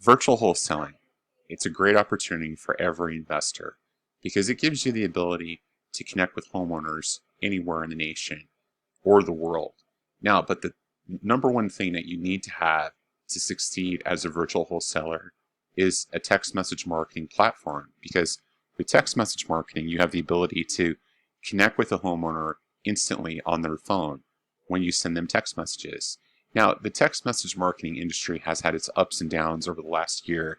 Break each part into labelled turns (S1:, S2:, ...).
S1: Virtual wholesaling. It's a great opportunity for every investor because it gives you the ability to connect with homeowners anywhere in the nation or the world. Now, but the number one thing that you need to have to succeed as a virtual wholesaler is a text message marketing platform, because with text message marketing, you have the ability to connect with a homeowner instantly on their phone when you send them text messages. Now, the text message marketing industry has had its ups and downs over the last year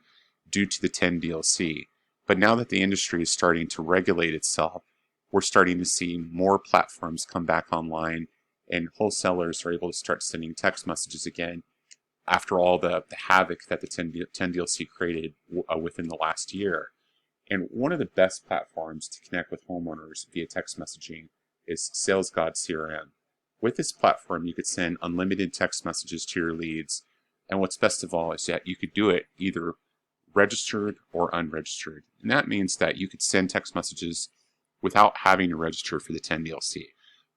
S1: due to the 10 DLC. But now that the industry is starting to regulate itself, we're starting to see more platforms come back online, and wholesalers are able to start sending text messages again after all the havoc that the 10 DLC created within the last year. And one of the best platforms to connect with homeowners via text messaging is SalesGod CRM. With this platform, you could send unlimited text messages to your leads. And what's best of all is that you could do it either registered or unregistered. And that means that you could send text messages without having to register for the 10 DLC.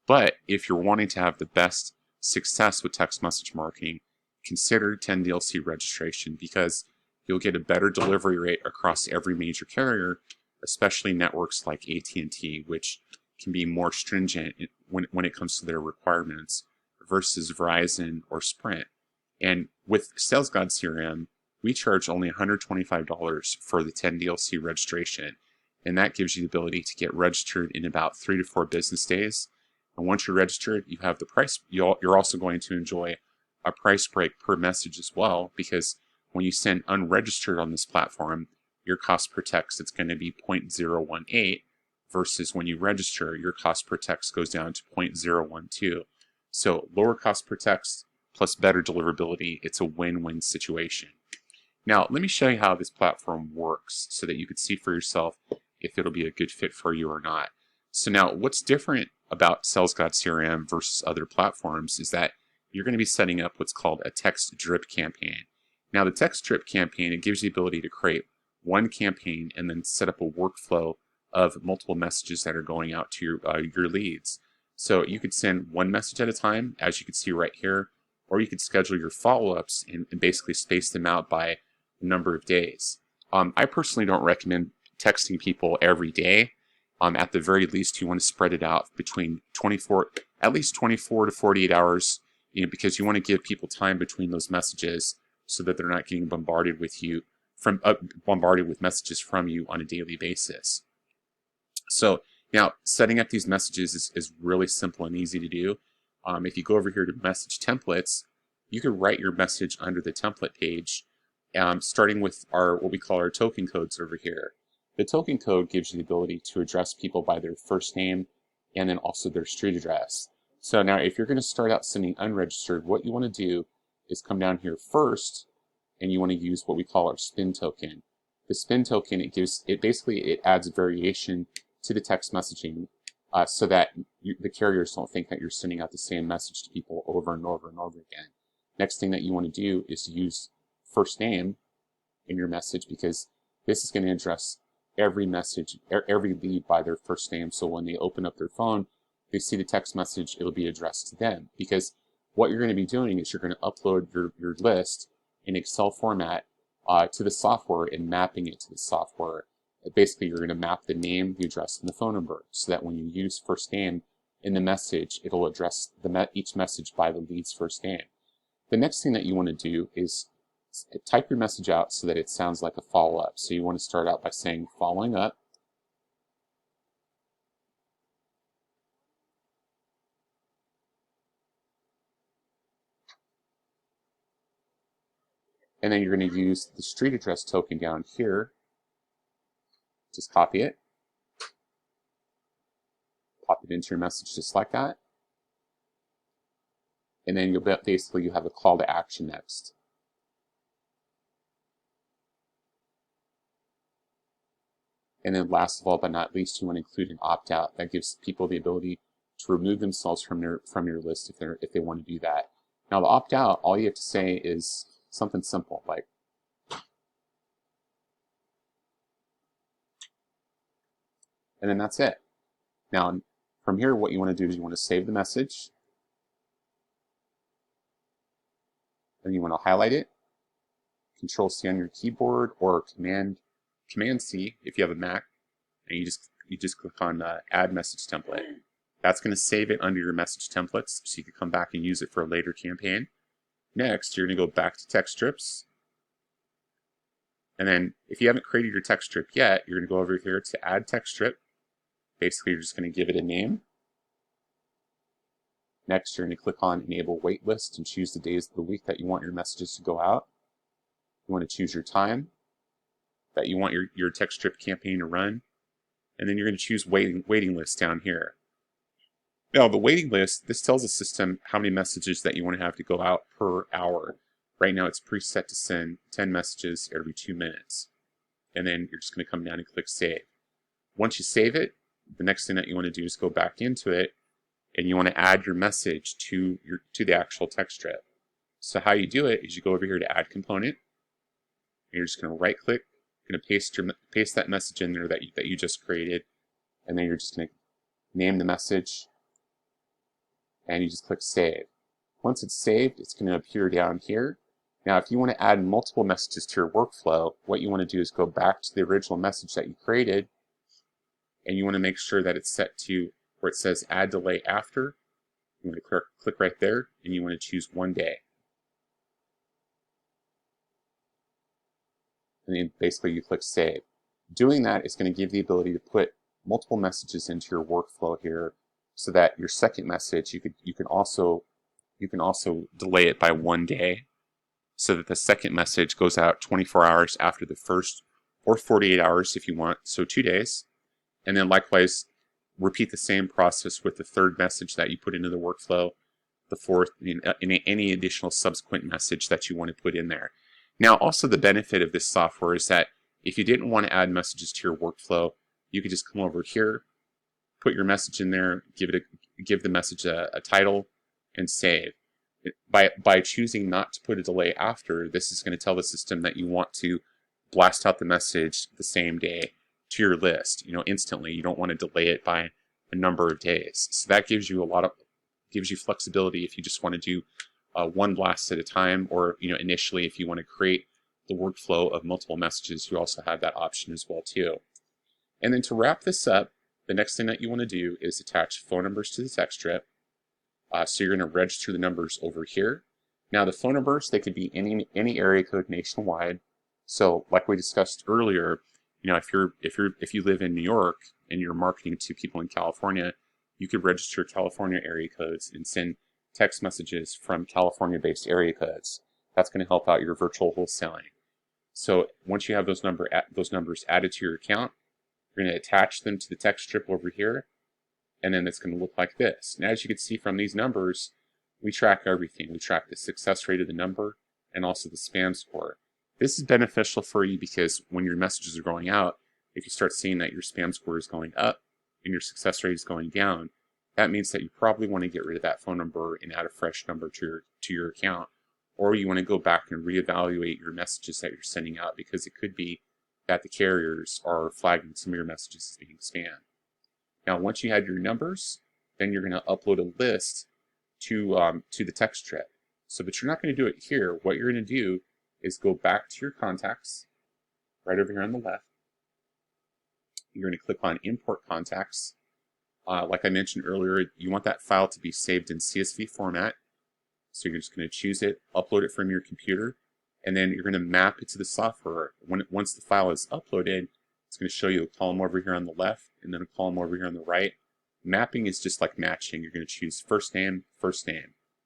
S1: But if you're wanting to have the best success with text message marketing, consider 10 DLC registration, because you'll get a better delivery rate across every major carrier, especially networks like AT&T, which can be more stringent when it comes to their requirements versus Verizon or Sprint. And with SalesGod CRM, we charge only $125 for the 10 DLC registration, and that gives you the ability to get registered in about 3 to 4 business days. And once you're registered, you have the price. You're also going to enjoy a price break per message as well, because when you send unregistered on this platform, your cost per text is going to be 0.018, versus when you register, your cost per text goes down to 0.012. So lower cost per text plus better deliverability. It's a win-win situation. Now, let me show you how this platform works so that you can see for yourself if it'll be a good fit for you or not. So now, what's different about SalesGod CRM versus other platforms is that you're going to be setting up what's called a text drip campaign. Now, the text drip campaign, it gives you the ability to create one campaign and then set up a workflow of multiple messages that are going out to your leads. So you could send one message at a time, as you can see right here, or you could schedule your follow-ups and basically space them out by a number of days. I personally don't recommend texting people every day. At the very least, you want to spread it out between at least 24 to 48 hours, because you want to give people time between those messages so that they're not getting bombarded with messages from you on a daily basis. So now, setting up these messages is really simple and easy to do. If you go over here to message templates, you can write your message under the template page, starting with what we call our token codes over here. The token code gives you the ability to address people by their first name and then also their street address. So now, if you're going to start out sending unregistered, what you want to do is come down here first, and you want to use what we call our spin token. The spin token, it adds variation to the text messaging, so that the carriers don't think that you're sending out the same message to people over and over and over again. Next thing that you want to do is use first name in your message, because this is going to address every lead by their first name. So when they open up their phone, they see the text message, it'll be addressed to them. Because what you're going to be doing is you're going to upload your list in Excel format to the software and mapping it to the software. Basically, you're going to map the name, the address, and the phone number, so that when you use first name in the message, it'll address each message by the lead's first name. The next thing that you want to do is type your message out so that it sounds like a follow-up. So you want to start out by saying following up. And then you're going to use the street address token down here. Just copy it. Pop it into your message just like that. And then you have a call to action next. And then last of all, but not least, you want to include an opt-out. That gives people the ability to remove themselves from your list if they want to do that. Now, the opt-out, all you have to say is something simple like, and then that's it. Now, from here, what you want to do is you want to save the message. Then you want to highlight it, Control C on your keyboard, or Command C if you have a Mac, and you just click on Add Message Template. That's going to save it under your message templates, so you can come back and use it for a later campaign. Next, you're going to go back to text strips. And then if you haven't created your text strip yet, you're going to go over here to Add Text Strip. Basically, you're just going to give it a name. Next, you're going to click on Enable Waitlist and choose the days of the week that you want your messages to go out. You want to choose your time that you want your text strip campaign to run. And then you're going to choose waiting list down here. Now, the waiting list, this tells the system how many messages that you want to have to go out per hour. Right now, it's preset to send 10 messages every 2 minutes. And then you're just going to come down and click Save. Once you save it, the next thing that you want to do is go back into it, and you want to add your message to the actual text strip. So how you do it is you go over here to Add Component, and you're just going to right-click, going to paste that message in there that you just created, and then you're just going to name the message, and you just click Save. Once it's saved, it's going to appear down here. Now, if you want to add multiple messages to your workflow, what you want to do is go back to the original message that you created, and you want to make sure that it's set to where it says Add Delay After. You want to click right there, and you want to choose 1 day. And then basically you click Save. Doing that is going to give the ability to put multiple messages into your workflow here, so that your second message, you can also delay it by 1 day, so that the second message goes out 24 hours after the first, or 48 hours if you want, so 2 days. And then likewise, repeat the same process with the third message that you put into the workflow, the fourth, and any additional subsequent message that you want to put in there. Now, also the benefit of this software is that if you didn't want to add messages to your workflow, you could just come over here, put your message in there, give the message a title, and save. By choosing not to put a delay after, this is going to tell the system that you want to blast out the message the same day to your list, instantly. You don't want to delay it by a number of days. So that gives you flexibility if you just want to do one blast at a time, or initially if you want to create the workflow of multiple messages, you also have that option as well too. And then to wrap this up, the next thing that you want to do is attach phone numbers to the text strip. So you're going to register the numbers over here. Now the phone numbers, they could be any area code nationwide. So like we discussed earlier, if you live in New York and you're marketing to people in California, you could register California area codes and send text messages from California-based area codes. That's going to help out your virtual wholesaling. So once you have those numbers added to your account, you're going to attach them to the text strip over here, and then it's going to look like this. And as you can see from these numbers, we track everything. We track the success rate of the number and also the spam score. This is beneficial for you because when your messages are going out, if you start seeing that your spam score is going up and your success rate is going down, that means that you probably want to get rid of that phone number and add a fresh number to your account. Or you want to go back and reevaluate your messages that you're sending out, because it could be that the carriers are flagging some of your messages as being spam. Now, once you have your numbers, then you're going to upload a list to the text strip. But you're not going to do it here. What you're going to do is go back to your contacts, right over here on the left. You're going to click on Import Contacts. Like I mentioned earlier, you want that file to be saved in CSV format. So you're just going to choose it, upload it from your computer, and then you're going to map it to the software. Once the file is uploaded, it's going to show you a column over here on the left and then a column over here on the right. Mapping is just like matching. You're going to choose first name,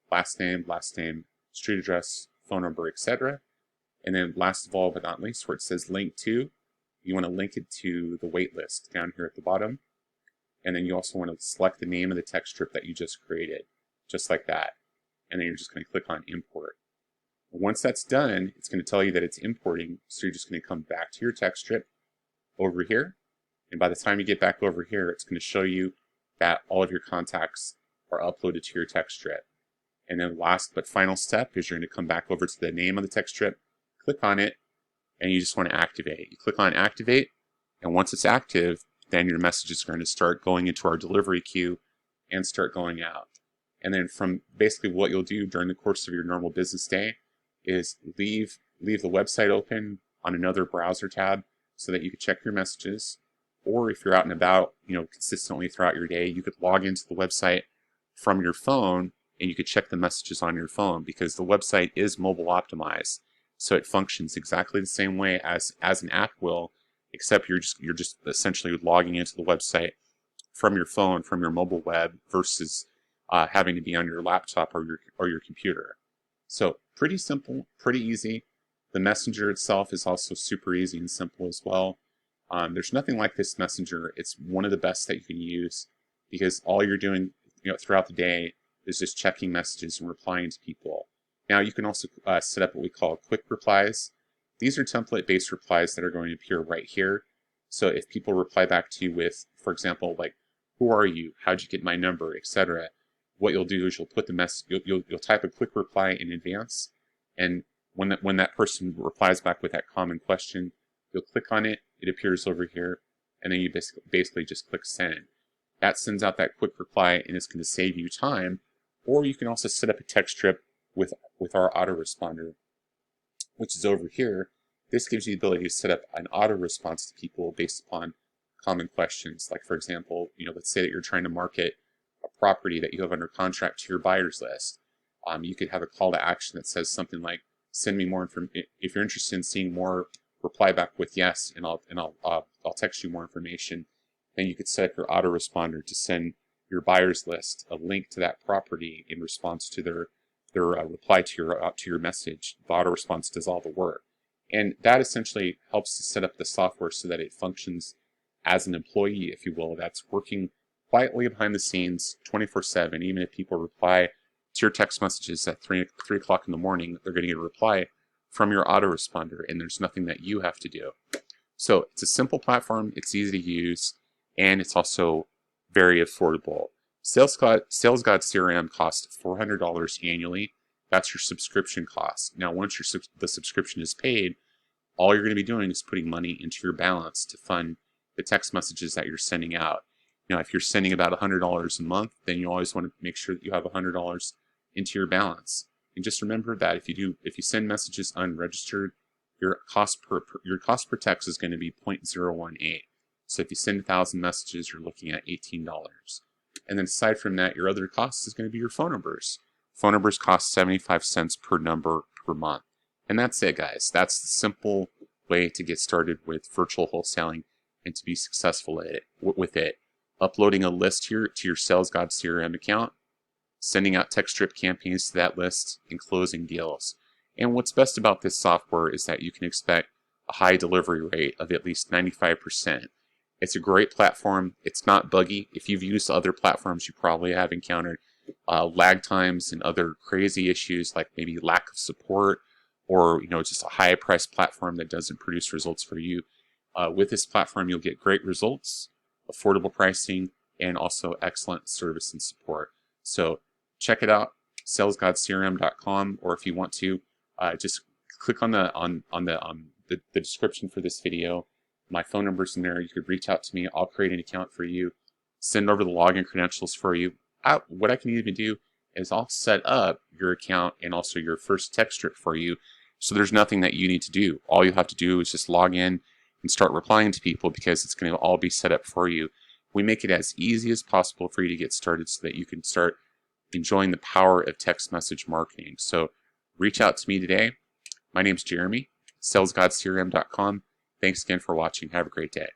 S1: last name, street address, phone number, etc. And then last of all but not least, where it says link to, you want to link it to the wait list down here at the bottom. And then you also want to select the name of the text strip that you just created, just like that. And then you're just going to click on import. Once that's done, it's going to tell you that it's importing, so you're just going to come back to your text strip over here. And by the time you get back over here, it's going to show you that all of your contacts are uploaded to your text strip. And then last but final step is you're going to come back over to the name of the text strip, click on it, and you just want to activate. You click on activate, and once it's active, then your messages are going to start going into our delivery queue and start going out. And then from basically what you'll do during the course of your normal business day is leave leave the website open on another browser tab so that you could check your messages. Or if you're out and about, consistently throughout your day, you could log into the website from your phone and you could check the messages on your phone, because the website is mobile optimized. So it functions exactly the same way as an app will, except you're just essentially logging into the website from your phone, from your mobile web, versus having to be on your laptop or your computer. So pretty simple, pretty easy. The messenger itself is also super easy and simple as well. There's nothing like this messenger. It's one of the best that you can use, because all you're doing throughout the day is just checking messages and replying to people. Now you can also set up what we call quick replies. These are template-based replies that are going to appear right here. So if people reply back to you with, for example, like, who are you? How'd you get my number? Etc. What you'll do is you'll put the message, you'll type a quick reply in advance, and when that person replies back with that common question, you'll click on it. It appears over here, and then you basically just click send. That sends out that quick reply, and it's going to save you time. Or you can also set up a text strip with our autoresponder, which is over here. This gives you the ability to set up an auto response to people based upon common questions. Like, for example, let's say that you're trying to market a property that you have under contract to your buyers list. You could have a call to action that says something like, send me more information. If you're interested in seeing more, reply back with yes, and I'll text you more information. Then you could set up your autoresponder to send your buyers list a link to that property in response to their reply to your message. The autoresponder does all the work, and that essentially helps to set up the software so that it functions as an employee, if you will, that's working quietly behind the scenes 24/7. Even if people reply to your text messages at 3 o'clock in the morning, they're going to get a reply from your autoresponder, and there's nothing that you have to do. So it's a simple platform, it's easy to use, and it's also very affordable. Sales God CRM costs $400 annually. That's your subscription cost. Now, once the subscription is paid, all you're going to be doing is putting money into your balance to fund the text messages that you're sending out. Now, if you're sending about $100 a month, then you always want to make sure that you have $100 into your balance. And just remember that if you send messages unregistered, your cost per text is going to be 0.018. So if you send 1,000 messages, you're looking at $18. And then aside from that, your other cost is going to be your phone numbers. Phone numbers cost 75 cents per number per month. And that's it, guys. That's the simple way to get started with virtual wholesaling and to be successful at with it. Uploading a list here to your Sales God CRM account, sending out text strip campaigns to that list, and closing deals. And what's best about this software is that you can expect a high delivery rate of at least 95%. It's a great platform. It's not buggy. If you've used other platforms, you probably have encountered lag times and other crazy issues, like maybe lack of support, or just a high price platform that doesn't produce results for you. With this platform, you'll get great results, affordable pricing, and also excellent service and support. So check it out, salesgodcrm.com, or if you want to, just click on the description for this video. My phone number's in there. You could reach out to me. I'll create an account for you, send over the login credentials for you. What I can even do is I'll set up your account and also your first text strip for you. So there's nothing that you need to do. All you have to do is just log in and start replying to people, because it's going to all be set up for you. We make it as easy as possible for you to get started so that you can start enjoying the power of text message marketing. So reach out to me today. My name's Jeremy, salesgodcrm.com. Thanks again for watching. Have a great day.